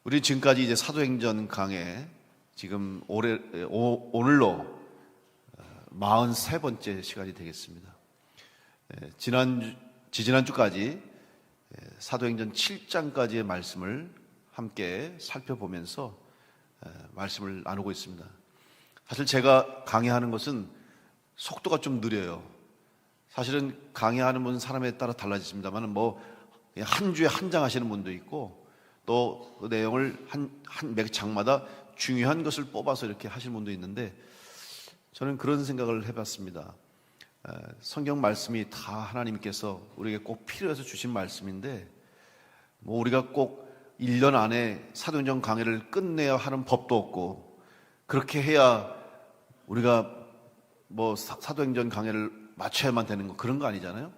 우리 지금까지 이제 사도행전 강해 지금 오늘로 43번째 시간이 되겠습니다. 지지난주까지 사도행전 7장까지의 말씀을 함께 살펴보면서 말씀을 나누고 있습니다. 사실 제가 강해하는 것은 속도가 좀 느려요. 사실은 강해하는 분은 사람에 따라 달라집니다만 한 주에 한 장 하시는 분도 있고 또 그 내용을 몇 장마다 중요한 것을 뽑아서 이렇게 하시는 분도 있는데 저는 그런 생각을 해봤습니다. 성경 말씀이 다 하나님께서 우리에게 꼭 필요해서 주신 말씀인데 우리가 꼭 1년 안에 사도행전 강해를 끝내야 하는 법도 없고 그렇게 해야 우리가 사도행전 강해를 맞춰야만 되는 거 그런 거 아니잖아요.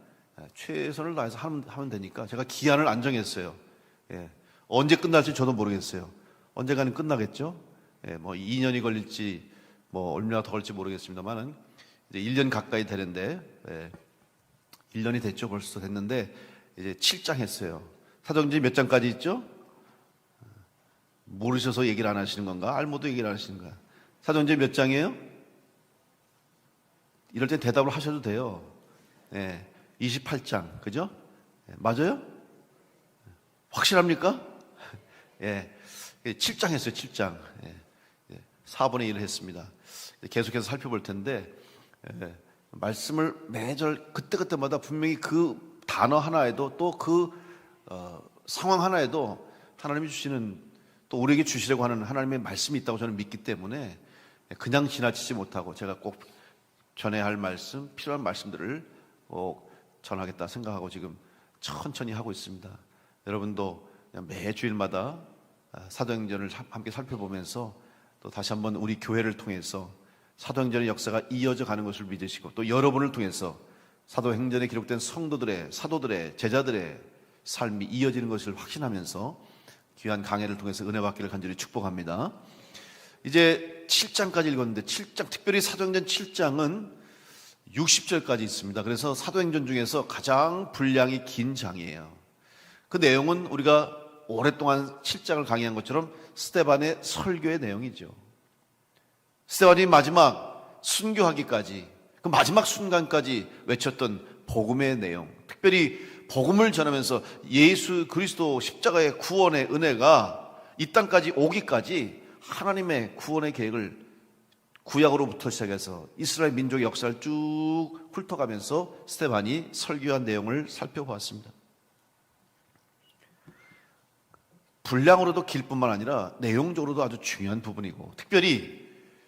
최선을 다해서 하면 되니까 제가 기한을 안 정했어요. 언제 끝날지 저도 모르겠어요. 언젠가는 끝나겠죠. 2년이 걸릴지 얼마나 더 걸릴지 모르겠습니다만은 이제 1년 가까이 되는데 1년이 됐죠. 벌써 됐는데 이제 7장 했어요. 사도행전이 몇 장까지 있죠? 모르셔서 얘기를 안 하시는 건가? 알모도 얘기를 안 하시는 거야. 사도행전이 몇 장이에요? 이럴 땐 대답을 하셔도 돼요. 28장, 그죠? 맞아요? 확실합니까? 7장 했어요, 7장. 4분의 1을 했습니다. 계속해서 살펴볼 텐데, 말씀을 매절 그때그때마다 분명히 그 단어 하나에도 또 그 상황 하나에도 하나님이 주시는 또 우리에게 주시려고 하는 하나님의 말씀이 있다고 저는 믿기 때문에 그냥 지나치지 못하고 제가 꼭 전해야 할 말씀, 필요한 말씀들을 전하겠다 생각하고 지금 천천히 하고 있습니다. 여러분도 매주일마다 사도행전을 함께 살펴보면서 또 다시 한번 우리 교회를 통해서 사도행전의 역사가 이어져 가는 것을 믿으시고 또 여러분을 통해서 사도행전에 기록된 성도들의, 사도들의, 제자들의 삶이 이어지는 것을 확신하면서 귀한 강해를 통해서 은혜 받기를 간절히 축복합니다. 이제 7장까지 읽었는데 7장, 특별히 사도행전 7장은 60절까지 있습니다. 그래서 사도행전 중에서 가장 분량이 긴 장이에요. 그 내용은 우리가 오랫동안 7장을 강의한 것처럼 스데반의 설교의 내용이죠. 스데반이 마지막 순교하기까지 그 마지막 순간까지 외쳤던 복음의 내용, 특별히 복음을 전하면서 예수 그리스도 십자가의 구원의 은혜가 이 땅까지 오기까지 하나님의 구원의 계획을 구약으로부터 시작해서 이스라엘 민족의 역사를 쭉 훑어가면서 스데반이 설교한 내용을 살펴보았습니다. 분량으로도 길 뿐만 아니라 내용적으로도 아주 중요한 부분이고 특별히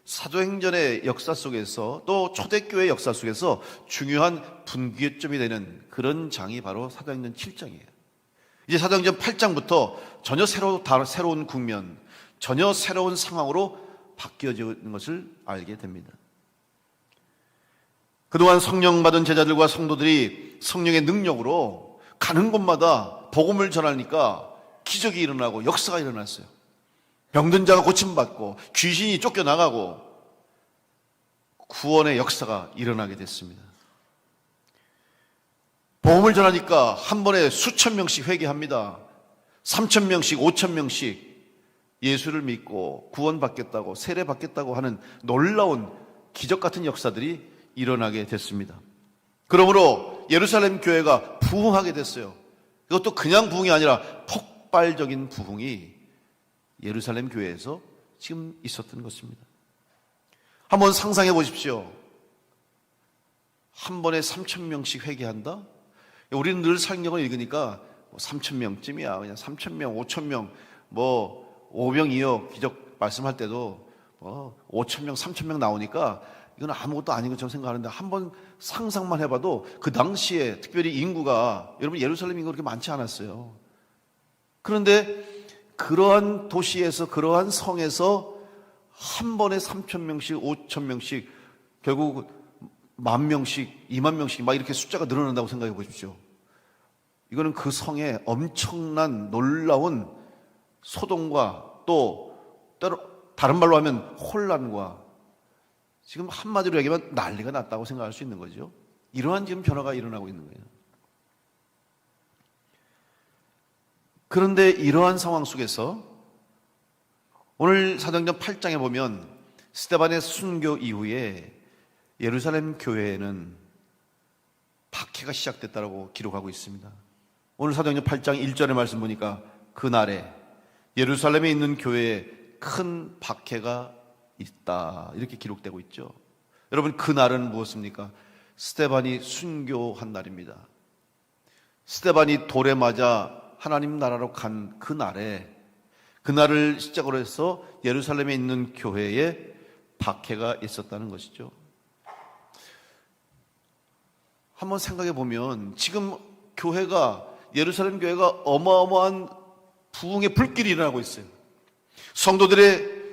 사도행전의 역사 속에서 또 초대교회의 역사 속에서 중요한 분기점이 되는 그런 장이 바로 사도행전 7장이에요. 이제 사도행전 8장부터 전혀 새로운 국면, 전혀 새로운 상황으로 바뀌어지는 것을 알게 됩니다. 그동안 성령 받은 제자들과 성도들이 성령의 능력으로 가는 곳마다 복음을 전하니까 기적이 일어나고 역사가 일어났어요. 병든 자가 고침받고 귀신이 쫓겨나가고 구원의 역사가 일어나게 됐습니다. 복음을 전하니까 한 번에 수천 명씩 회개합니다. 3천 명씩 5천 명씩 예수를 믿고 구원받겠다고 세례받겠다고 하는 놀라운 기적 같은 역사들이 일어나게 됐습니다. 그러므로 예루살렘 교회가 부흥하게 됐어요. 이것도 그냥 부흥이 아니라 폭발적인 부흥이 예루살렘 교회에서 지금 있었던 것입니다. 한번 상상해 보십시오. 한 번에 3천 명씩 회개한다? 우리는 늘 성경을 읽으니까 3천 명쯤이야. 그냥 3천 명, 5천 명, 5명, 2억 기적 말씀할 때도 5천 명, 3천 명 나오니까 이건 아무것도 아닌 것처럼 생각하는데 한번 상상만 해봐도 그 당시에 특별히 인구가 여러분 예루살렘 인구가 그렇게 많지 않았어요. 그런데 그러한 도시에서 그러한 성에서 한 번에 3천 명씩 5천 명씩 결국 10,000명씩 20,000명씩 막 이렇게 숫자가 늘어난다고 생각해 보십시오. 이거는 그 성에 엄청난 놀라운 소동과 또 때로 다른 말로 하면 혼란과 지금 한마디로 얘기하면 난리가 났다고 생각할 수 있는 거죠. 이러한 지금 변화가 일어나고 있는 거예요. 그런데 이러한 상황 속에서 오늘 사도행전 8장에 보면 스데반의 순교 이후에 예루살렘 교회에는 박해가 시작됐다고 기록하고 있습니다. 오늘 사도행전 8장 1절의 말씀 보니까 그날에 예루살렘에 있는 교회에 큰 박해가 있다 이렇게 기록되고 있죠. 여러분, 그날은 무엇입니까? 스데반이 순교한 날입니다. 스데반이 돌에 맞아 하나님 나라로 간 그날에, 그날을 시작으로 해서 예루살렘에 있는 교회에 박해가 있었다는 것이죠. 한번 생각해 보면 지금 교회가, 예루살렘 교회가 어마어마한 부흥의 불길이 일어나고 있어요. 성도들의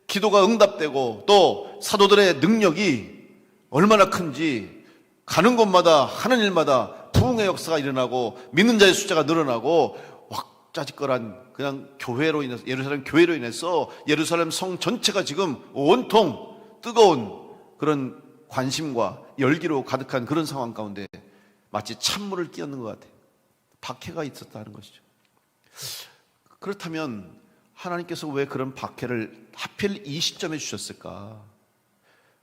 기도가 응답되고 또 사도들의 능력이 얼마나 큰지, 가는 곳마다 하는 일마다 부흥의 역사가 일어나고 믿는 자의 숫자가 늘어나고 왁자지껄한 그냥 교회로 인해서, 예루살렘 교회로 인해서 예루살렘 성 전체가 지금 온통 뜨거운 그런 관심과 열기로 가득한 그런 상황 가운데 마치 찬물을 끼얹는 것 같아요. 박해가 있었다는 것이죠. 그렇다면 하나님께서 왜 그런 박해를 하필 이 시점에 주셨을까?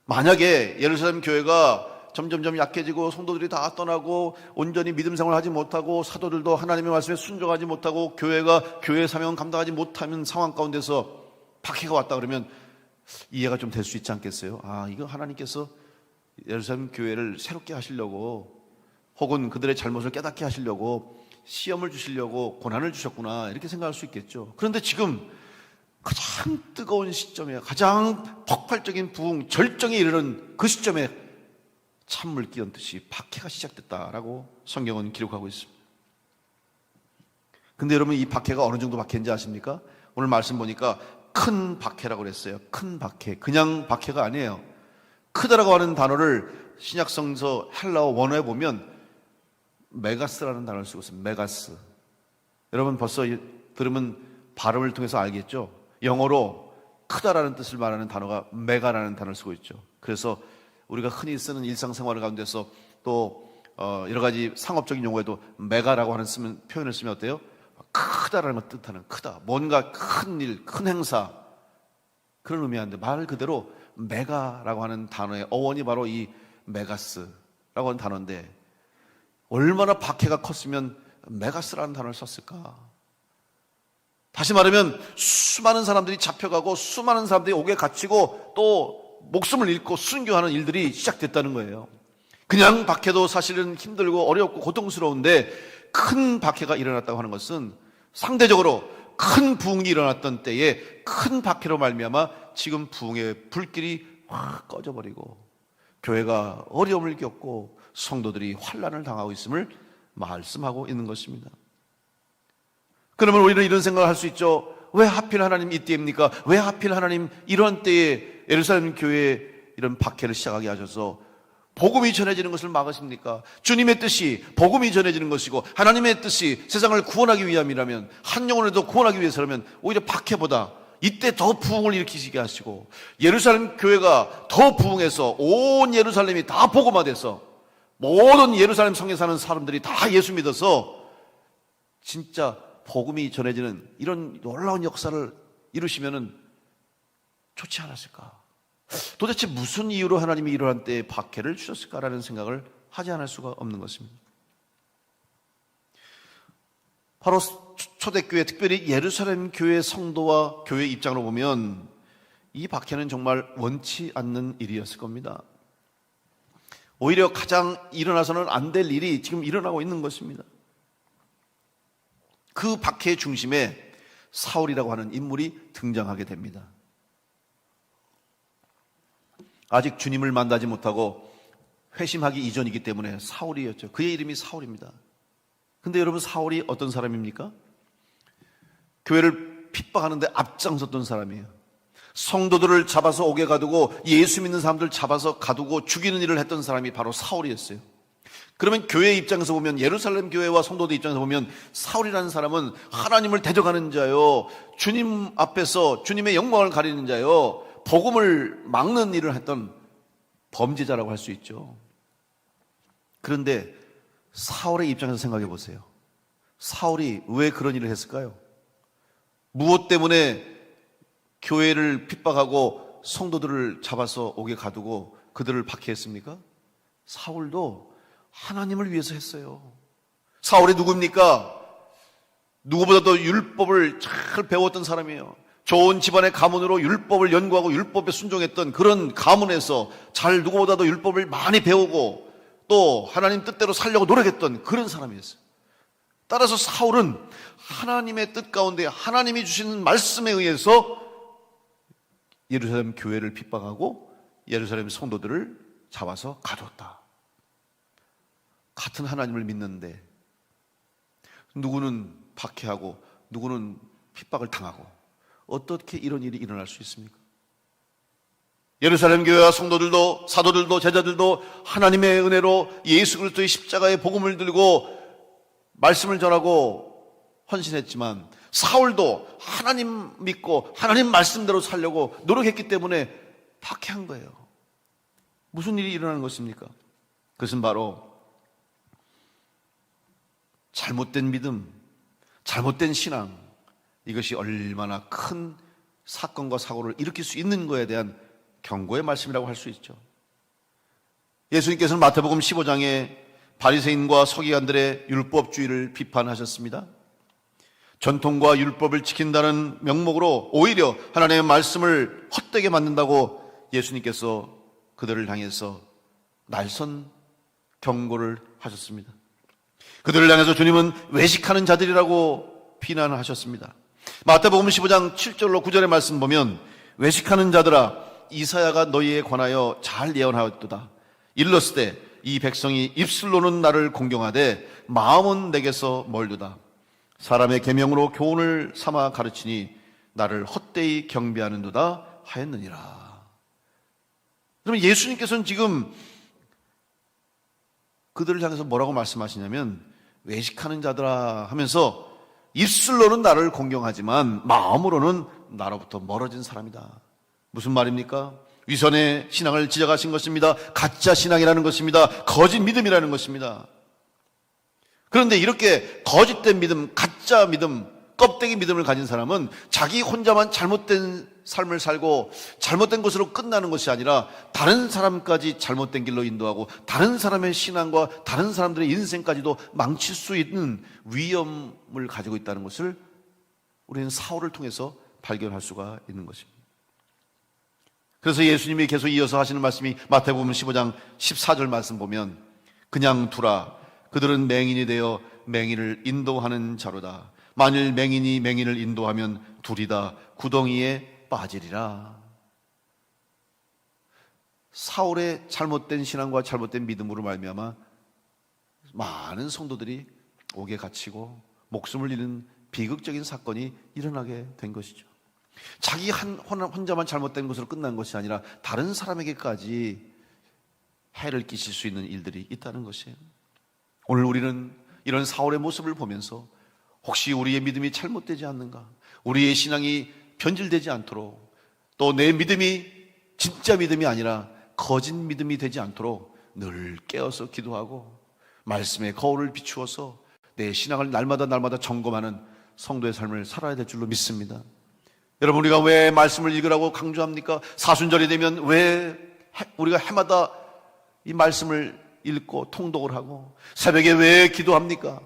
만약에 예루살렘 교회가 점점점 약해지고 성도들이 다 떠나고 온전히 믿음 생활을 하지 못하고 사도들도 하나님의 말씀에 순종하지 못하고 교회가 교회의 사명을 감당하지 못하는 상황 가운데서 박해가 왔다 그러면 이해가 좀 될 수 있지 않겠어요? 아, 이거 하나님께서 예루살렘 교회를 새롭게 하시려고, 혹은 그들의 잘못을 깨닫게 하시려고 시험을 주시려고 고난을 주셨구나 이렇게 생각할 수 있겠죠. 그런데 지금 가장 뜨거운 시점에, 가장 폭발적인 부흥 절정에 이르는 그 시점에 찬물 끼얹듯이 박해가 시작됐다라고 성경은 기록하고 있습니다. 근데 여러분, 이 박해가 어느 정도 박해인지 아십니까? 오늘 말씀 보니까 큰 박해라고 그랬어요. 큰 박해, 그냥 박해가 아니에요. 크다라고 하는 단어를 신약성서 헬라어 원어에 보면 메가스라는 단어를 쓰고 있습니다. 메가스. 여러분 벌써 들으면 발음을 통해서 알겠죠? 영어로 크다라는 뜻을 말하는 단어가 메가라는 단어를 쓰고 있죠. 그래서 우리가 흔히 쓰는 일상생활 가운데서 또 여러 가지 상업적인 용어에도 메가라고 하는 표현을 쓰면 어때요? 크다라는 걸 뜻하는, 크다, 뭔가 큰 일, 큰 행사, 그런 의미인데 말 그대로 메가라고 하는 단어의 어원이 바로 이 메가스라고 하는 단어인데, 얼마나 박해가 컸으면 메가스라는 단어를 썼을까? 다시 말하면 수많은 사람들이 잡혀가고 수많은 사람들이 옥에 갇히고 또 목숨을 잃고 순교하는 일들이 시작됐다는 거예요. 그냥 박해도 사실은 힘들고 어렵고 고통스러운데 큰 박해가 일어났다고 하는 것은 상대적으로 큰 부흥이 일어났던 때에 큰 박해로 말미암아 지금 부흥의 불길이 확 꺼져버리고 교회가 어려움을 겪고 성도들이 환난을 당하고 있음을 말씀하고 있는 것입니다. 그러면 우리는 이런 생각을 할 수 있죠. 왜 하필 하나님 이때입니까? 왜 하필 하나님 이런 때에 예루살렘 교회에 이런 박해를 시작하게 하셔서 복음이 전해지는 것을 막으십니까? 주님의 뜻이 복음이 전해지는 것이고 하나님의 뜻이 세상을 구원하기 위함이라면, 한 영혼을 구원하기 위해서라면 오히려 박해보다 이때 더 부흥을 일으키시게 하시고 예루살렘 교회가 더 부흥해서 온 예루살렘이 다 복음화돼서 모든 예루살렘 성에 사는 사람들이 다 예수 믿어서 진짜 복음이 전해지는 이런 놀라운 역사를 이루시면은 좋지 않았을까? 도대체 무슨 이유로 하나님이 이러한 때에 박해를 주셨을까라는 생각을 하지 않을 수가 없는 것입니다. 바로 초대교회, 특별히 예루살렘 교회 성도와 교회 입장으로 보면 이 박해는 정말 원치 않는 일이었을 겁니다. 오히려 가장 일어나서는 안 될 일이 지금 일어나고 있는 것입니다. 그 박해의 중심에 사울이라고 하는 인물이 등장하게 됩니다. 아직 주님을 만나지 못하고 회심하기 이전이기 때문에 사울이었죠. 그의 이름이 사울입니다. 근데 여러분, 사울이 어떤 사람입니까? 교회를 핍박하는데 앞장섰던 사람이에요. 성도들을 잡아서 옥에 가두고 예수 믿는 사람들 잡아서 가두고 죽이는 일을 했던 사람이 바로 사울이었어요. 그러면 교회 입장에서 보면, 예루살렘 교회와 성도들 입장에서 보면 사울이라는 사람은 하나님을 대적하는 자요, 주님 앞에서 주님의 영광을 가리는 자요, 복음을 막는 일을 했던 범죄자라고 할 수 있죠. 그런데 사울의 입장에서 생각해 보세요. 사울이 왜 그런 일을 했을까요? 무엇 때문에 교회를 핍박하고 성도들을 잡아서 옥에 가두고 그들을 박해했습니까? 사울도 하나님을 위해서 했어요. 사울이 누굽니까? 누구보다도 율법을 잘 배웠던 사람이에요. 좋은 집안의 가문으로 율법을 연구하고 율법에 순종했던 그런 가문에서 잘 누구보다도 율법을 많이 배우고 또 하나님 뜻대로 살려고 노력했던 그런 사람이었어요. 따라서 사울은 하나님의 뜻 가운데 하나님이 주시는 말씀에 의해서 예루살렘 교회를 핍박하고 예루살렘 성도들을 잡아서 가두었다. 같은 하나님을 믿는데 누구는 박해하고 누구는 핍박을 당하고 어떻게 이런 일이 일어날 수 있습니까? 예루살렘 교회와 성도들도 사도들도 제자들도 하나님의 은혜로 예수 그리스도의 십자가의 복음을 들고 말씀을 전하고 헌신했지만 사울도 하나님 믿고 하나님 말씀대로 살려고 노력했기 때문에 박해한 거예요. 무슨 일이 일어나는 것입니까? 그것은 바로 잘못된 믿음, 잘못된 신앙, 이것이 얼마나 큰 사건과 사고를 일으킬 수 있는 것에 대한 경고의 말씀이라고 할 수 있죠. 예수님께서는 마태복음 15장에 바리새인과 서기관들의 율법주의를 비판하셨습니다. 전통과 율법을 지킨다는 명목으로 오히려 하나님의 말씀을 헛되게 만든다고 예수님께서 그들을 향해서 날선 경고를 하셨습니다. 그들을 향해서 주님은 외식하는 자들이라고 비난하셨습니다. 마태복음 15장 7절로 9절의 말씀 보면 외식하는 자들아 이사야가 너희에 관하여 잘 예언하였도다. 일렀으되 이 백성이 입술로는 나를 공경하되 마음은 내게서 멀도다. 사람의 계명으로 교훈을 삼아 가르치니 나를 헛되이 경배하는도다 하였느니라. 그러면 예수님께서는 지금 그들을 향해서 뭐라고 말씀하시냐면 외식하는 자들아 하면서 입술로는 나를 공경하지만 마음으로는 나로부터 멀어진 사람이다. 무슨 말입니까? 위선의 신앙을 지적하신 것입니다. 가짜 신앙이라는 것입니다. 거짓 믿음이라는 것입니다. 그런데 이렇게 거짓된 믿음, 가짜 믿음, 껍데기 믿음을 가진 사람은 자기 혼자만 잘못된 삶을 살고 잘못된 것으로 끝나는 것이 아니라 다른 사람까지 잘못된 길로 인도하고 다른 사람의 신앙과 다른 사람들의 인생까지도 망칠 수 있는 위험을 가지고 있다는 것을 우리는 사울을 통해서 발견할 수가 있는 것입니다. 그래서 예수님이 계속 이어서 하시는 말씀이 마태복음 15장 14절 말씀 보면 그냥 두라. 그들은 맹인이 되어 맹인을 인도하는 자로다. 만일 맹인이 맹인을 인도하면 둘이 다 구덩이에 빠지리라. 사울의 잘못된 신앙과 잘못된 믿음으로 말미암아 많은 성도들이 옥에 갇히고 목숨을 잃는 비극적인 사건이 일어나게 된 것이죠. 자기 혼자만 잘못된 것으로 끝난 것이 아니라 다른 사람에게까지 해를 끼칠 수 있는 일들이 있다는 것이에요. 오늘 우리는 이런 사울의 모습을 보면서 혹시 우리의 믿음이 잘못되지 않는가, 우리의 신앙이 변질되지 않도록, 또 내 믿음이 진짜 믿음이 아니라 거짓 믿음이 되지 않도록 늘 깨어서 기도하고 말씀의 거울을 비추어서 내 신앙을 날마다 점검하는 성도의 삶을 살아야 될 줄로 믿습니다. 여러분, 우리가 왜 말씀을 읽으라고 강조합니까? 사순절이 되면 왜 우리가 해마다 이 말씀을 읽고 통독을 하고 새벽에 왜 기도합니까?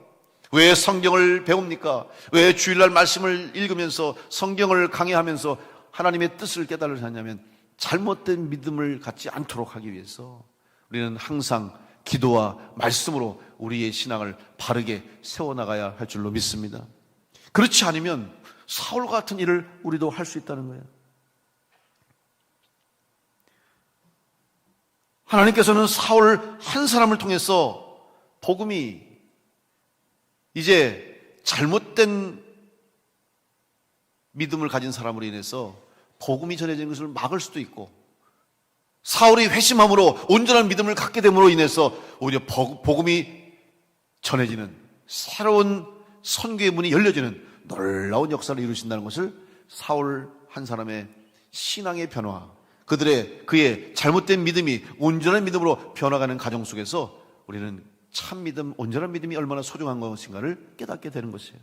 왜 성경을 배웁니까? 왜 주일날 말씀을 읽으면서 성경을 강의하면서 하나님의 뜻을 깨달으려 하냐면 잘못된 믿음을 갖지 않도록 하기 위해서 우리는 항상 기도와 말씀으로 우리의 신앙을 바르게 세워나가야 할 줄로 믿습니다. 그렇지 않으면 사울 같은 일을 우리도 할 수 있다는 거예요. 하나님께서는 사울 한 사람을 통해서 복음이 이제 잘못된 믿음을 가진 사람으로 인해서 복음이 전해지는 것을 막을 수도 있고, 사울이 회심함으로 온전한 믿음을 갖게 됨으로 인해서 오히려 복음이 전해지는 새로운 선교의 문이 열려지는 놀라운 역사를 이루신다는 것을 사울 한 사람의 신앙의 변화, 그의 잘못된 믿음이 온전한 믿음으로 변화가는 과정 속에서 우리는 참 믿음, 온전한 믿음이 얼마나 소중한 것인가를 깨닫게 되는 것이에요.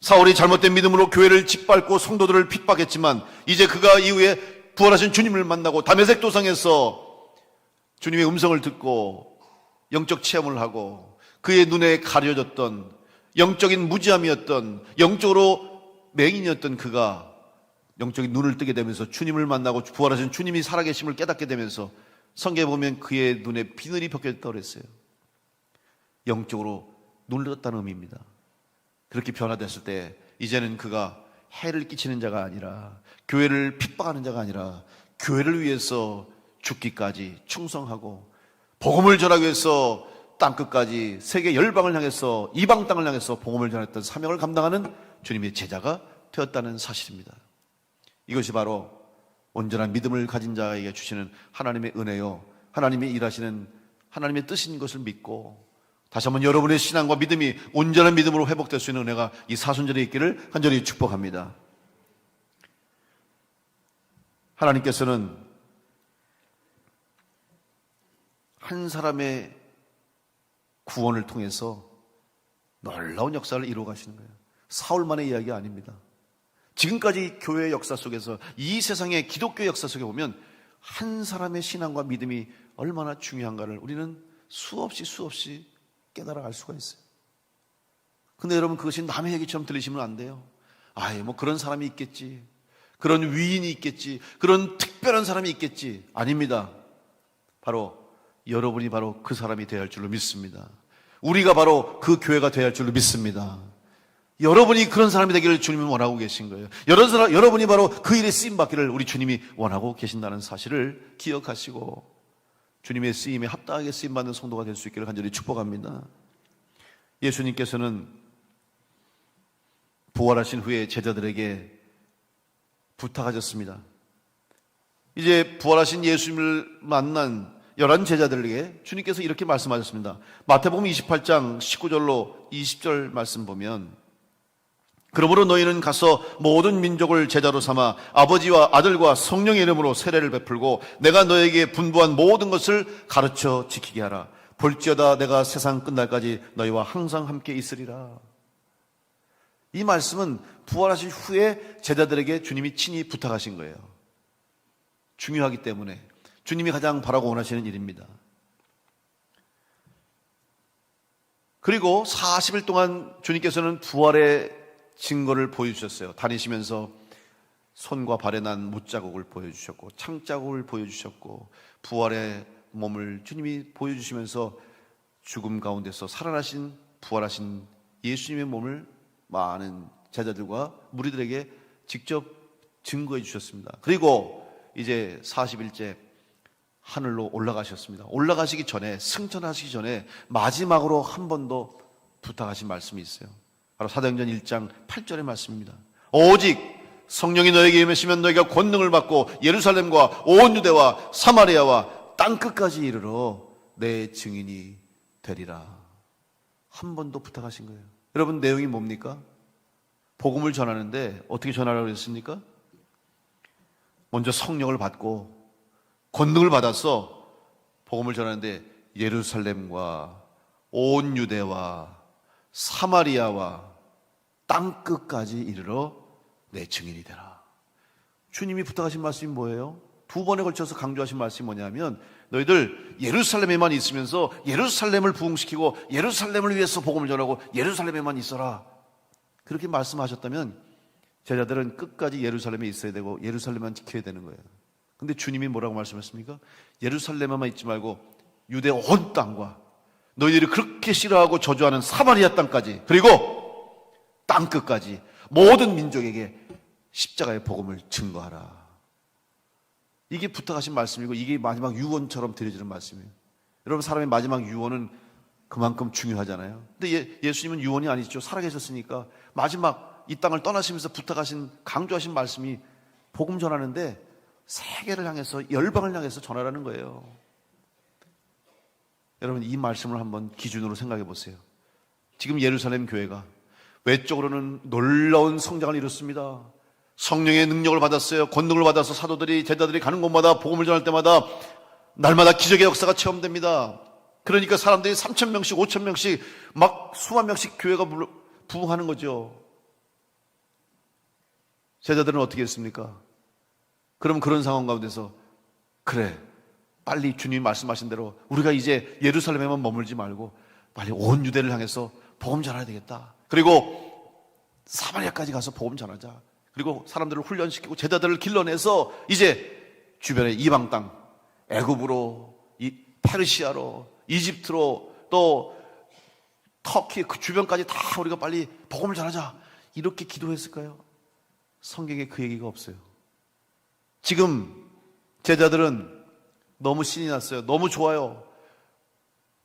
사울이 잘못된 믿음으로 교회를 짓밟고 성도들을 핍박했지만 이제 그가 이후에 부활하신 주님을 만나고 다메섹 도상에서 주님의 음성을 듣고 영적 체험을 하고 그의 눈에 가려졌던 영적인 무지함이었던 영적으로 맹인이었던 그가 영적인 눈을 뜨게 되면서 주님을 만나고 부활하신 주님이 살아계심을 깨닫게 되면서 성경에 보면 그의 눈에 비늘이 벗겨졌다고 그랬어요. 영적으로 눈을 떴다는 의미입니다. 그렇게 변화됐을 때 이제는 그가 해를 끼치는 자가 아니라 교회를 핍박하는 자가 아니라 교회를 위해서 죽기까지 충성하고 복음을 전하기 위해서 땅끝까지 세계 열방을 향해서 이방 땅을 향해서 복음을 전했던 사명을 감당하는 주님의 제자가 되었다는 사실입니다. 이것이 바로 온전한 믿음을 가진 자에게 주시는 하나님의 은혜요, 하나님이 일하시는 하나님의 뜻인 것을 믿고 다시 한번 여러분의 신앙과 믿음이 온전한 믿음으로 회복될 수 있는 은혜가 이 사순절에 있기를 간절히 축복합니다. 하나님께서는 한 사람의 구원을 통해서 놀라운 역사를 이루어 가시는 거예요. 사울만의 이야기가 아닙니다. 지금까지 교회의 역사 속에서 이 세상의 기독교 역사 속에 보면 한 사람의 신앙과 믿음이 얼마나 중요한가를 우리는 수없이 깨달아 알 수가 있어요. 근데 여러분 그것이 남의 얘기처럼 들리시면 안 돼요. 아예 뭐 그런 사람이 있겠지, 그런 위인이 있겠지, 그런 특별한 사람이 있겠지. 아닙니다. 바로 여러분이 바로 그 사람이 되어야 할 줄로 믿습니다. 우리가 바로 그 교회가 되어야 할 줄로 믿습니다. 여러분이 그런 사람이 되기를 주님은 원하고 계신 거예요. 여러분이 바로 그 일에 쓰임받기를 우리 주님이 원하고 계신다는 사실을 기억하시고 주님의 쓰임에 합당하게 쓰임받는 성도가 될 수 있기를 간절히 축복합니다. 예수님께서는 부활하신 후에 제자들에게 부탁하셨습니다. 이제 부활하신 예수님을 만난 11 제자들에게 주님께서 이렇게 말씀하셨습니다. 마태복음 28장 19절로 20절 말씀 보면 그러므로 너희는 가서 모든 민족을 제자로 삼아 아버지와 아들과 성령의 이름으로 세례를 베풀고 내가 너에게 분부한 모든 것을 가르쳐 지키게 하라. 볼지어다 내가 세상 끝날까지 너희와 항상 함께 있으리라. 이 말씀은 부활하신 후에 제자들에게 주님이 친히 부탁하신 거예요. 중요하기 때문에 주님이 가장 바라고 원하시는 일입니다. 그리고 40일 동안 주님께서는 부활의 증거를 보여주셨어요. 다니시면서 손과 발에 난 못자국을 보여주셨고 창자국을 보여주셨고 부활의 몸을 주님이 보여주시면서 죽음 가운데서 살아나신 부활하신 예수님의 몸을 많은 제자들과 무리들에게 직접 증거해 주셨습니다. 그리고 이제 40일째 하늘로 올라가셨습니다. 올라가시기 전에, 승천하시기 전에 마지막으로 한 번 더 부탁하신 말씀이 있어요. 바로 사도행전 1장 8절의 말씀입니다. 오직 성령이 너에게 임하시면 너희가 권능을 받고 예루살렘과 온 유대와 사마리아와 땅끝까지 이르러 내 증인이 되리라. 한 번 더 부탁하신 거예요. 여러분 내용이 뭡니까? 복음을 전하는데 어떻게 전하라고 했습니까? 먼저 성령을 받고 권능을 받아서 복음을 전하는데 예루살렘과 온 유대와 사마리아와 땅끝까지 이르러 내 증인이 되라. 주님이 부탁하신 말씀이 뭐예요? 2번에 걸쳐서 강조하신 말씀이 뭐냐면 너희들 예루살렘에만 있으면서 예루살렘을 부흥시키고 예루살렘을 위해서 복음을 전하고 예루살렘에만 있어라. 그렇게 말씀하셨다면 제자들은 끝까지 예루살렘에 있어야 되고 예루살렘만 지켜야 되는 거예요. 근데 주님이 뭐라고 말씀하셨습니까? 예루살렘에만 있지 말고 유대 온 땅과 너희들이 그렇게 싫어하고 저주하는 사마리아 땅까지 그리고 땅끝까지 모든 민족에게 십자가의 복음을 증거하라. 이게 부탁하신 말씀이고 이게 마지막 유언처럼 드려지는 말씀이에요. 여러분 사람의 마지막 유언은 그만큼 중요하잖아요. 근데 예수님은 유언이 아니죠. 살아계셨으니까 마지막 이 땅을 떠나시면서 부탁하신 강조하신 말씀이 복음 전하는데 세계를 향해서 열방을 향해서 전하라는 거예요. 여러분 이 말씀을 한번 기준으로 생각해 보세요. 지금 예루살렘 교회가 외적으로는 놀라운 성장을 이뤘습니다. 성령의 능력을 받았어요. 권능을 받아서 사도들이 제자들이 가는 곳마다 복음을 전할 때마다 날마다 기적의 역사가 체험됩니다. 그러니까 사람들이 3,000명씩 5,000명씩 막 수만 명씩 교회가 부흥하는 거죠. 제자들은 어떻게 했습니까? 그럼 그런 상황 가운데서 그래, 빨리 주님 말씀하신 대로 우리가 이제 예루살렘에만 머물지 말고 빨리 온 유대를 향해서 복음 전해야 되겠다. 그리고 사마리아까지 가서 복음 전하자. 그리고 사람들을 훈련시키고 제자들을 길러내서 이제 주변의 이방 땅, 애굽으로, 페르시아로, 이집트로, 또 터키 그 주변까지 다 우리가 빨리 복음을 전하자. 이렇게 기도했을까요? 성경에 그 얘기가 없어요. 지금 제자들은 너무 신이 났어요. 너무 좋아요.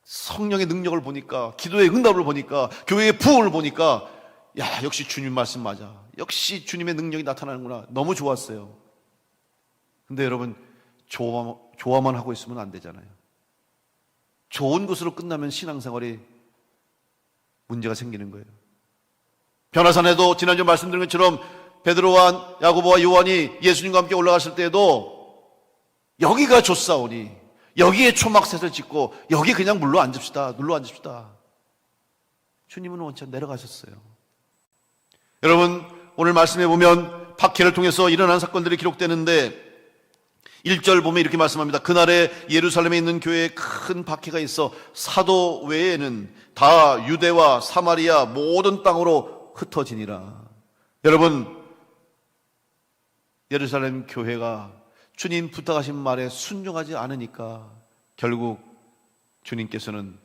성령의 능력을 보니까, 기도의 응답을 보니까, 교회의 부흥을 보니까, 야, 역시 주님 말씀 맞아. 역시 주님의 능력이 나타나는구나. 너무 좋았어요. 근데 여러분, 좋아만 하고 있으면 안 되잖아요. 좋은 것으로 끝나면 신앙생활이 문제가 생기는 거예요. 변화산에도 지난주 말씀드린 것처럼 베드로와 야고보와 요한이 예수님과 함께 올라갔을 때에도 여기가 좋사오니 여기에 초막셋을 짓고 여기 그냥 눌러 앉읍시다. 주님은 원체 내려가셨어요. 여러분, 오늘 말씀해 보면 박해를 통해서 일어난 사건들이 기록되는데 1절 보면 이렇게 말씀합니다. 그날에 예루살렘에 있는 교회에 큰 박해가 있어 사도 외에는 다 유대와 사마리아 모든 땅으로 흩어지니라. 여러분, 예루살렘 교회가 주님 부탁하신 말에 순종하지 않으니까 결국 주님께서는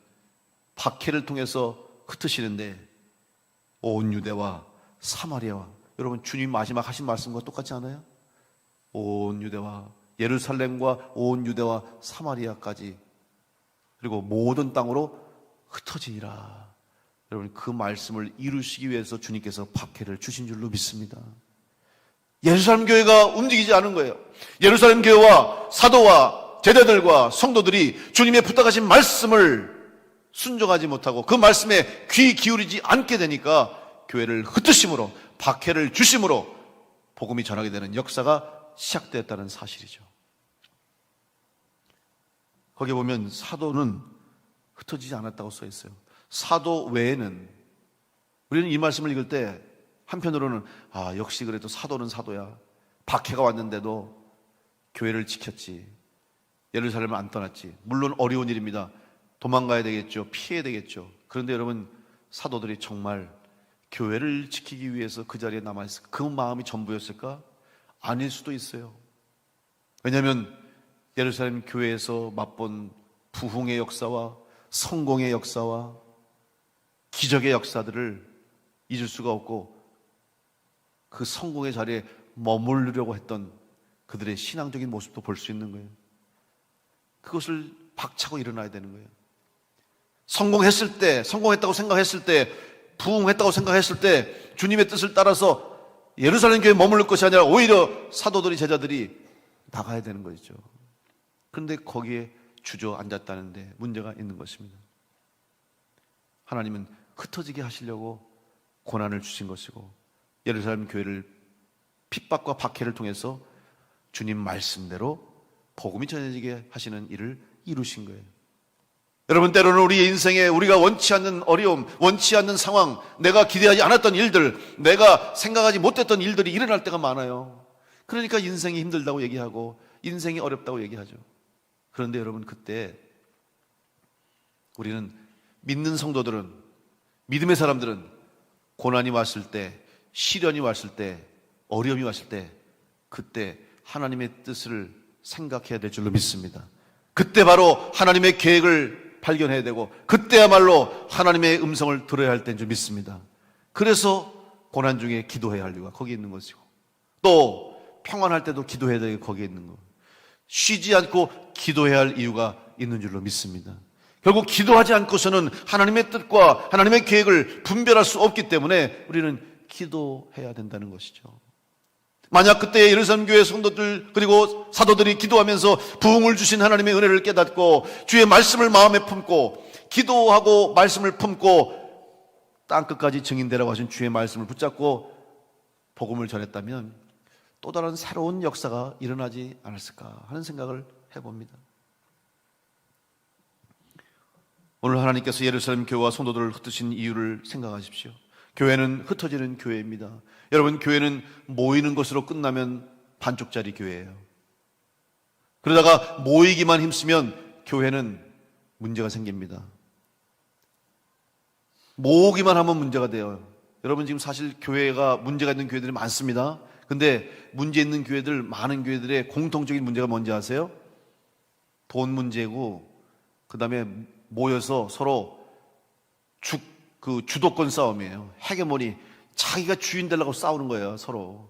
박해를 통해서 흩으시는데 온 유대와 사마리아와, 여러분 주님 마지막 하신 말씀과 똑같지 않아요? 온 유대와, 예루살렘과 온 유대와 사마리아까지, 그리고 모든 땅으로 흩어지니라. 여러분, 그 말씀을 이루시기 위해서 주님께서 박해를 주신 줄로 믿습니다. 예루살렘 교회가 움직이지 않은 거예요. 예루살렘 교회와 사도와 제자들과 성도들이 주님의 부탁하신 말씀을 순종하지 못하고 그 말씀에 귀 기울이지 않게 되니까 교회를 흩으심으로, 박해를 주심으로 복음이 전하게 되는 역사가 시작되었다는 사실이죠. 거기에 보면 사도는 흩어지지 않았다고 써 있어요. 사도 외에는, 우리는 이 말씀을 읽을 때 한편으로는 역시 그래도 사도는 사도야. 박해가 왔는데도 교회를 지켰지. 예루살렘을 안 떠났지. 물론 어려운 일입니다. 도망가야 되겠죠. 피해야 되겠죠. 그런데 여러분, 사도들이 정말 교회를 지키기 위해서 그 자리에 남아있을까? 그 마음이 전부였을까? 아닐 수도 있어요. 왜냐하면 예루살렘 교회에서 맛본 부흥의 역사와 성공의 역사와 기적의 역사들을 잊을 수가 없고, 그 성공의 자리에 머무르려고 했던 그들의 신앙적인 모습도 볼 수 있는 거예요. 그것을 박차고 일어나야 되는 거예요. 성공했을 때, 성공했다고 생각했을 때, 부흥했다고 생각했을 때 주님의 뜻을 따라서 예루살렘 교회에 머무를 것이 아니라 오히려 사도들이, 제자들이 나가야 되는 것이죠. 그런데 거기에 주저앉았다는 데 문제가 있는 것입니다. 하나님은 흩어지게 하시려고 고난을 주신 것이고, 예루살렘 교회를 핍박과 박해를 통해서 주님 말씀대로 복음이 전해지게 하시는 일을 이루신 거예요. 여러분, 때로는 우리의 인생에 우리가 원치 않는 어려움, 원치 않는 상황, 내가 기대하지 않았던 일들, 내가 생각하지 못했던 일들이 일어날 때가 많아요. 그러니까 인생이 힘들다고 얘기하고 인생이 어렵다고 얘기하죠. 그런데 여러분, 그때 우리는, 믿는 성도들은, 믿음의 사람들은 고난이 왔을 때, 시련이 왔을 때, 어려움이 왔을 때, 그때 하나님의 뜻을 생각해야 될 줄로 믿습니다. 그때 바로 하나님의 계획을 발견해야 되고, 그때야말로 하나님의 음성을 들어야 할 때인 줄 믿습니다. 그래서 고난 중에 기도해야 할 이유가 거기에 있는 것이고, 또 평안할 때도 기도해야 되고 거기에 있는 것, 쉬지 않고 기도해야 할 이유가 있는 줄로 믿습니다. 결국 기도하지 않고서는 하나님의 뜻과 하나님의 계획을 분별할 수 없기 때문에 우리는 기도해야 된다는 것이죠. 만약 그때 예루살렘 교회 성도들 그리고 사도들이 기도하면서 부흥을 주신 하나님의 은혜를 깨닫고 주의 말씀을 마음에 품고 기도하고 말씀을 품고 땅끝까지 증인되라고 하신 주의 말씀을 붙잡고 복음을 전했다면 또 다른 새로운 역사가 일어나지 않았을까 하는 생각을 해봅니다. 오늘 하나님께서 예루살렘 교회와 성도들을 흩으신 이유를 생각하십시오. 교회는 흩어지는 교회입니다. 여러분, 교회는 모이는 것으로 끝나면 반쪽짜리 교회예요. 그러다가 모이기만 힘쓰면 교회는 문제가 생깁니다. 모으기만 하면 문제가 돼요. 여러분, 지금 사실 교회가 문제가 있는 교회들이 많습니다. 근데 문제 있는 교회들, 많은 교회들의 공통적인 문제가 뭔지 아세요? 돈 문제고, 그 다음에 모여서 서로 주도권 싸움이에요. 헤게모니, 자기가 주인 되려고 싸우는 거예요, 서로.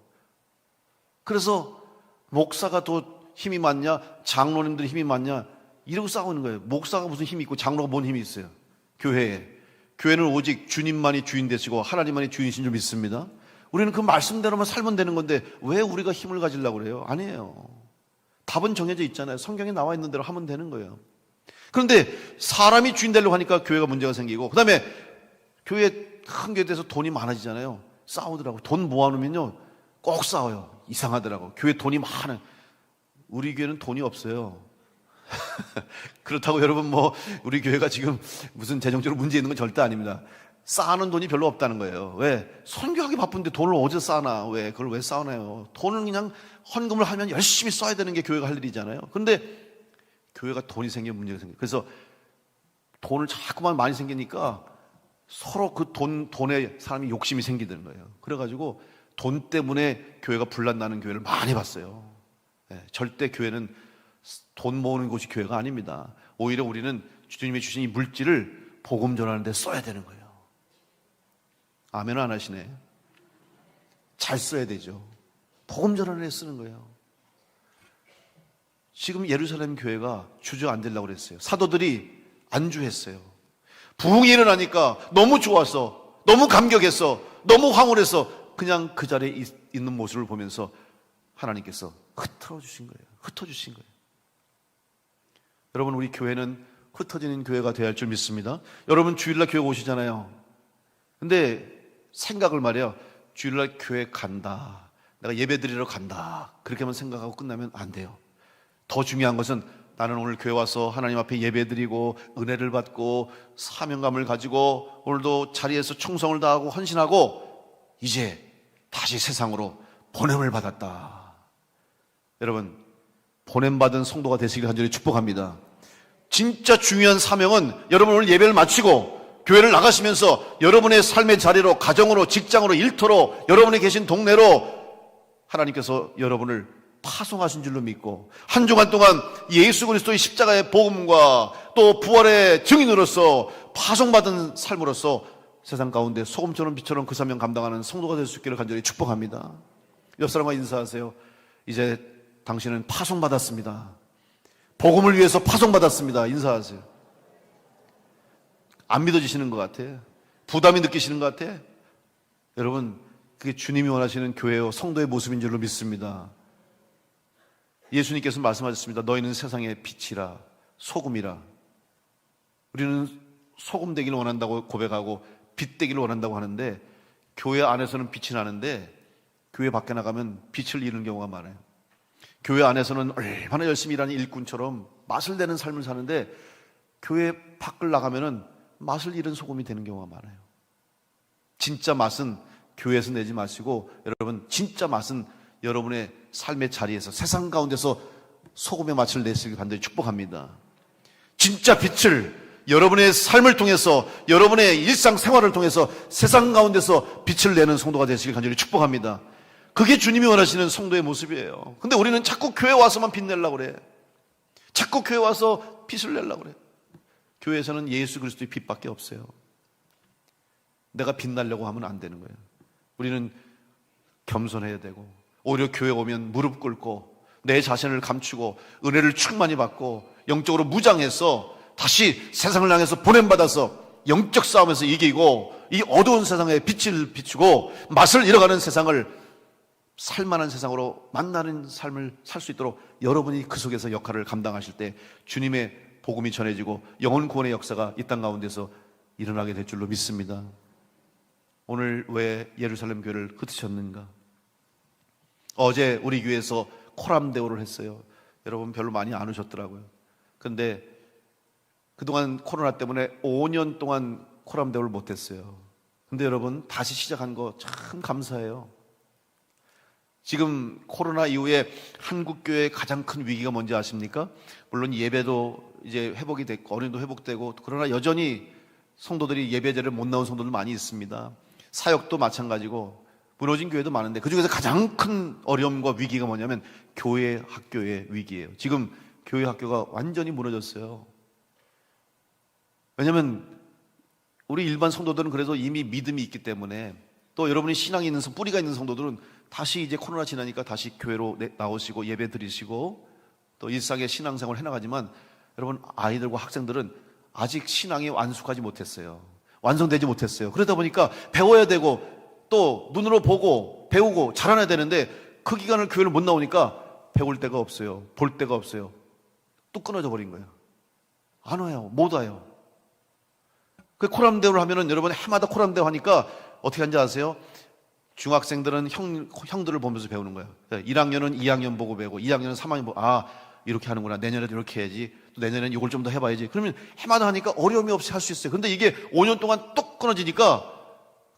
그래서 목사가 더 힘이 많냐, 장로님들이 힘이 많냐, 이러고 싸우는 거예요. 목사가 무슨 힘이 있고 장로가 뭔 힘이 있어요? 교회에. 교회는 오직 주님만이 주인 되시고 하나님만이 주인이신 줄 믿습니다. 우리는 그 말씀대로만 살면 되는 건데 왜 우리가 힘을 가지려고 그래요? 아니에요. 답은 정해져 있잖아요. 성경에 나와 있는 대로 하면 되는 거예요. 그런데 사람이 주인 되려고 하니까 교회가 문제가 생기고, 그 다음에 큰 교회에 대해서 돈이 많아지잖아요. 싸우더라고. 돈 모아놓으면요 꼭 싸워요. 이상하더라고. 교회 돈이 많아요. 우리 교회는 돈이 없어요. 그렇다고 여러분 우리 교회가 지금 무슨 재정적으로 문제 있는 건 절대 아닙니다. 쌓아놓은 돈이 별로 없다는 거예요. 왜? 선교하기 바쁜데 돈을 어디서 쌓아놔? 왜? 그걸 왜 쌓아놔요? 돈은 그냥 헌금을 하면 열심히 써야 되는 게 교회가 할 일이잖아요. 그런데 교회가 돈이 생기면 문제가 생겨요. 그래서 돈을 자꾸만 많이 생기니까 서로 그 돈에 사람이 욕심이 생기는 거예요. 그래가지고 돈 때문에 교회가 분란나는 교회를 많이 봤어요. 절대 교회는 돈 모으는 곳이 교회가 아닙니다. 오히려 우리는 주님이 주신 이 물질을 복음 전하는 데 써야 되는 거예요. 아멘 안 하시네. 잘 써야 되죠. 복음 전하는 데 쓰는 거예요. 지금 예루살렘 교회가 주저 앉으려고 그랬어요. 사도들이 안주했어요. 부흥이 일어나니까 너무 좋아서, 너무 감격했어, 너무 황홀해서 그냥 그 자리에 있는 모습을 보면서 하나님께서 흩어주신 거예요. 흩어주신 거예요. 여러분, 우리 교회는 흩어지는 교회가 되어야 할 줄 믿습니다. 여러분 주일날 교회 오시잖아요. 근데 생각을 말이에요. 주일날 교회 간다, 내가 예배 드리러 간다, 그렇게만 생각하고 끝나면 안 돼요. 더 중요한 것은 나는 오늘 교회 와서 하나님 앞에 예배 드리고 은혜를 받고 사명감을 가지고 오늘도 자리에서 충성을 다하고 헌신하고 이제 다시 세상으로 보냄을 받았다. 여러분, 보냄받은 성도가 되시길 간절히 축복합니다. 진짜 중요한 사명은 여러분 오늘 예배를 마치고 교회를 나가시면서 여러분의 삶의 자리로, 가정으로, 직장으로, 일터로, 여러분이 계신 동네로 하나님께서 여러분을 파송하신 줄로 믿고 한 주간 동안 예수 그리스도의 십자가의 복음과 또 부활의 증인으로서 파송받은 삶으로서 세상 가운데 소금처럼 빛처럼 그 사명 감당하는 성도가 될 수 있기를 간절히 축복합니다. 옆 사람과 인사하세요. 이제 당신은 파송받았습니다. 복음을 위해서 파송받았습니다. 인사하세요. 안 믿어지시는 것 같아? 부담이 느끼시는 것 같아? 여러분, 그게 주님이 원하시는 교회요 성도의 모습인 줄로 믿습니다. 예수님께서 말씀하셨습니다. 너희는 세상의 빛이라, 소금이라. 우리는 소금 되기를 원한다고 고백하고 빛 되기를 원한다고 하는데 교회 안에서는 빛이 나는데 교회 밖에 나가면 빛을 잃는 경우가 많아요. 교회 안에서는 얼마나 열심히 일하는 일꾼처럼 맛을 내는 삶을 사는데 교회 밖을 나가면은 맛을 잃은 소금이 되는 경우가 많아요. 진짜 맛은 교회에서 내지 마시고 여러분, 진짜 맛은 여러분의 삶의 자리에서, 세상 가운데서 소금의 맛을 내시길 간절히 축복합니다. 진짜 빛을 여러분의 삶을 통해서, 여러분의 일상생활을 통해서 세상 가운데서 빛을 내는 성도가 되시길 간절히 축복합니다. 그게 주님이 원하시는 성도의 모습이에요. 근데 우리는 자꾸 교회 와서만 빛내려고 그래. 자꾸 교회 와서 빛을 내려고 그래. 교회에서는 예수 그리스도의 빛밖에 없어요. 내가 빛나려고 하면 안 되는 거예요. 우리는 겸손해야 되고, 오히려 교회 오면 무릎 꿇고 내 자신을 감추고 은혜를 충만히 받고 영적으로 무장해서 다시 세상을 향해서 보냄받아서 영적 싸움에서 이기고 이 어두운 세상에 빛을 비추고 맛을 잃어가는 세상을 살만한 세상으로 만나는 삶을 살 수 있도록 여러분이 그 속에서 역할을 감당하실 때 주님의 복음이 전해지고 영혼 구원의 역사가 이 땅 가운데서 일어나게 될 줄로 믿습니다. 오늘 왜 예루살렘 교회를 흩으셨는가? 어제 우리 교회에서 코람 대우를 했어요. 여러분 별로 많이 안 오셨더라고요. 근데 그동안 코로나 때문에 5년 동안 코람 대우를 못했어요. 근데 여러분, 다시 시작한 거 참 감사해요. 지금 코로나 이후에 한국교회의 가장 큰 위기가 뭔지 아십니까? 물론 예배도 이제 회복이 됐고 어린이도 회복되고, 그러나 여전히 성도들이 예배제를 못 나온 성도들 많이 있습니다. 사역도 마찬가지고 무너진 교회도 많은데, 그중에서 가장 큰 어려움과 위기가 뭐냐면 교회 학교의 위기예요. 지금 교회 학교가 완전히 무너졌어요. 왜냐하면 우리 일반 성도들은 그래서 이미 믿음이 있기 때문에, 또 여러분이 신앙이 있는 뿌리가 있는 성도들은 다시 이제 코로나 지나니까 다시 교회로 나오시고 예배 드리시고 또 일상의 신앙생활을 해나가지만, 여러분 아이들과 학생들은 아직 신앙이 완숙하지 못했어요. 완성되지 못했어요. 그러다 보니까 배워야 되고 또 눈으로 보고 배우고 자라나야 되는데, 그 기간을 교회를 못 나오니까 배울 데가 없어요. 볼 데가 없어요. 뚝 끊어져 버린 거예요. 안 와요. 못 와요. 그 코람대회를 하면은, 여러분 해마다 코람대회 하니까 어떻게 하는지 아세요? 중학생들은 형들을 보면서 배우는 거예요. 1학년은 2학년 보고 배우고 2학년은 3학년 보고, 아 이렇게 하는구나, 내년에도 이렇게 해야지, 또 내년에는 이걸 좀 더 해봐야지. 그러면 해마다 하니까 어려움이 없이 할 수 있어요. 근데 이게 5년 동안 뚝 끊어지니까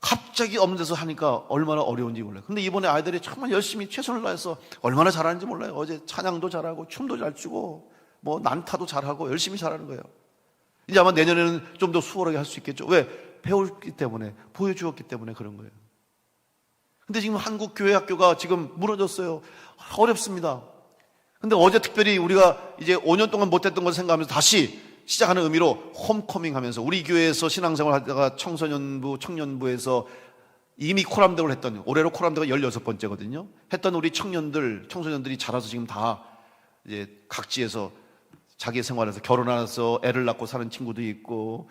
갑자기 없는 데서 하니까 얼마나 어려운지 몰라요. 근데 이번에 아이들이 정말 열심히 최선을 다해서 얼마나 잘하는지 몰라요. 어제 찬양도 잘하고 춤도 잘 추고 뭐 난타도 잘하고 열심히 잘하는 거예요. 이제 아마 내년에는 좀 더 수월하게 할 수 있겠죠. 왜? 배웠기 때문에, 보여주었기 때문에 그런 거예요. 근데 지금 한국 교회 학교가 지금 무너졌어요. 어렵습니다. 근데 어제 특별히 우리가 이제 5년 동안 못했던 것을 생각하면서 다시 시작하는 의미로 홈커밍 하면서, 우리 교회에서 신앙생활 하다가 청소년부, 청년부에서 이미 코람대를 했던, 올해로 코람대가 16번째거든요. 했던 우리 청소년들이 자라서 지금 다 이제 각지에서 자기 생활에서 결혼해서 애를 낳고 사는 친구도 있고,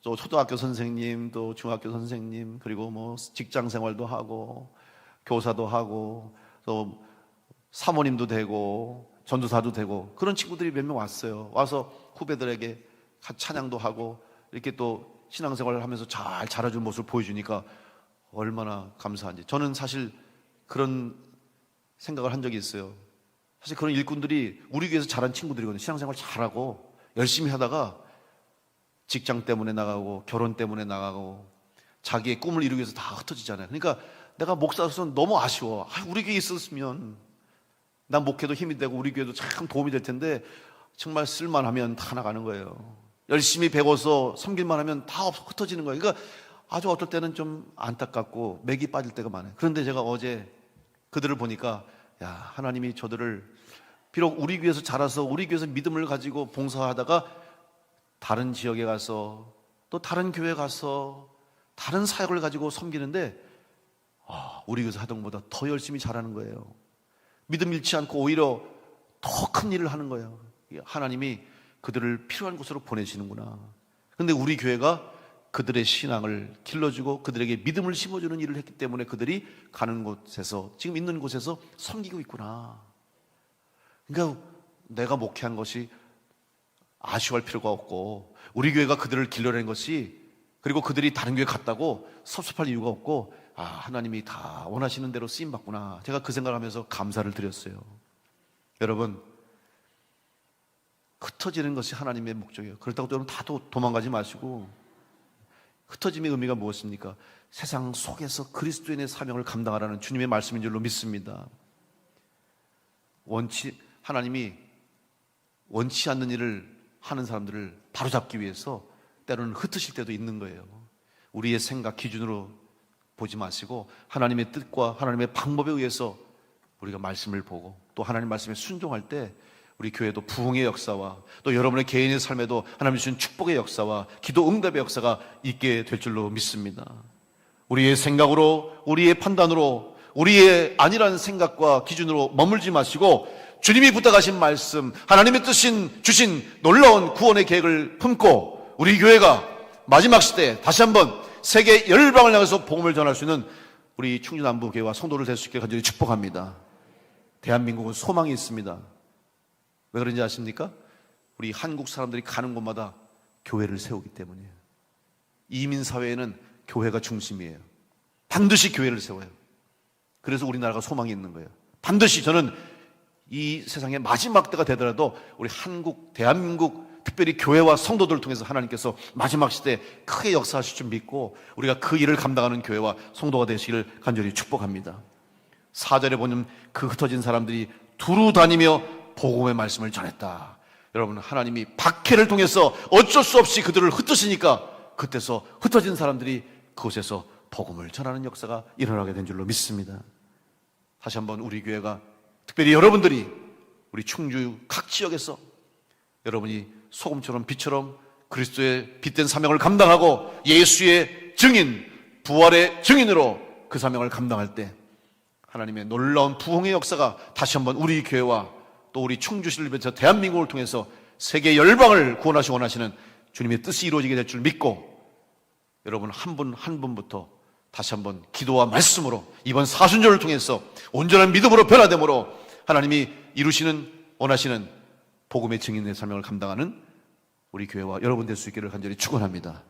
또 초등학교 선생님, 또 중학교 선생님, 그리고 뭐 직장 생활도 하고 교사도 하고 또 사모님도 되고 전도사도 되고, 그런 친구들이 몇 명 왔어요. 와서 후배들에게 찬양도 하고 이렇게 또 신앙생활을 하면서 잘 자라준 모습을 보여주니까 얼마나 감사한지. 저는 사실 그런 생각을 한 적이 있어요. 사실 그런 일꾼들이 우리 교회에서 자란 친구들이거든요. 신앙생활 잘하고 열심히 하다가 직장 때문에 나가고 결혼 때문에 나가고 자기의 꿈을 이루기 위해서 다 흩어지잖아요. 그러니까 내가 목사로서는 너무 아쉬워. 우리 교회에 있었으면 난 목회도 힘이 되고 우리 교회도 참 도움이 될 텐데, 정말 쓸만하면 다 나가는 거예요. 열심히 배워서 섬길만 하면 다 흩어지는 거예요. 그러니까 아주 어떨 때는 좀 안타깝고 맥이 빠질 때가 많아요. 그런데 제가 어제 그들을 보니까, 야, 하나님이 저들을 비록 우리 교회에서 자라서 우리 교회에서 믿음을 가지고 봉사하다가 다른 지역에 가서 또 다른 교회 가서 다른 사역을 가지고 섬기는데, 우리 교회에서 하던 것보다 더 열심히 잘하는 거예요. 믿음 잃지 않고 오히려 더 큰 일을 하는 거예요. 하나님이 그들을 필요한 곳으로 보내시는구나. 근데 우리 교회가 그들의 신앙을 길러주고 그들에게 믿음을 심어주는 일을 했기 때문에 그들이 가는 곳에서, 지금 있는 곳에서 섬기고 있구나. 그러니까 내가 목회한 것이 아쉬워할 필요가 없고, 우리 교회가 그들을 길러낸 것이, 그리고 그들이 다른 교회 갔다고 섭섭할 이유가 없고, 하나님이 다 원하시는 대로 쓰임받구나. 제가 그 생각을 하면서 감사를 드렸어요. 여러분, 흩어지는 것이 하나님의 목적이에요. 그렇다고 여러분 다 도망가지 마시고, 흩어짐의 의미가 무엇입니까? 세상 속에서 그리스도인의 사명을 감당하라는 주님의 말씀인 줄로 믿습니다. 하나님이 원치 않는 일을 하는 사람들을 바로잡기 위해서 때로는 흩으실 때도 있는 거예요. 우리의 생각 기준으로 보지 마시고 하나님의 뜻과 하나님의 방법에 의해서 우리가 말씀을 보고 또 하나님 말씀에 순종할 때 우리 교회도 부흥의 역사와 또 여러분의 개인의 삶에도 하나님 주신 축복의 역사와 기도 응답의 역사가 있게 될 줄로 믿습니다. 우리의 생각으로, 우리의 판단으로, 우리의 아니라는 생각과 기준으로 머물지 마시고 주님이 부탁하신 말씀, 하나님의 주신 놀라운 구원의 계획을 품고 우리 교회가 마지막 시대에 다시 한번 세계 열방을 향해서 복음을 전할 수 있는 우리 충주남부교회와 성도를 될 수 있게 간절히 축복합니다. 대한민국은 소망이 있습니다. 왜 그런지 아십니까? 우리 한국 사람들이 가는 곳마다 교회를 세우기 때문이에요. 이민사회에는 교회가 중심이에요. 반드시 교회를 세워요. 그래서 우리나라가 소망이 있는 거예요. 반드시 저는 이 세상의 마지막 때가 되더라도 우리 한국, 대한민국 특별히 교회와 성도들을 통해서 하나님께서 마지막 시대에 크게 역사하실 줄 믿고 우리가 그 일을 감당하는 교회와 성도가 되시기를 간절히 축복합니다. 4절에 보면 그 흩어진 사람들이 두루 다니며 복음의 말씀을 전했다. 여러분, 하나님이 박해를 통해서 어쩔 수 없이 그들을 흩으시니까 그때서 흩어진 사람들이 그곳에서 복음을 전하는 역사가 일어나게 된 줄로 믿습니다. 다시 한번 우리 교회가, 특별히 여러분들이 우리 충주 각 지역에서 여러분이 소금처럼 빛처럼 그리스도의 빛된 사명을 감당하고 예수의 증인, 부활의 증인으로 그 사명을 감당할 때 하나님의 놀라운 부흥의 역사가 다시 한번 우리 교회와 또 우리 충주시를 비롯해서 대한민국을 통해서 세계 열방을 구원하시고 원하시는 주님의 뜻이 이루어지게 될 줄 믿고, 여러분 한 분 한 분부터 다시 한번 기도와 말씀으로 이번 사순절을 통해서 온전한 믿음으로 변화됨으로 하나님이 이루시는 원하시는 복음의 증인의 사명을 감당하는 우리 교회와 여러분 될 수 있기를 간절히 축원합니다.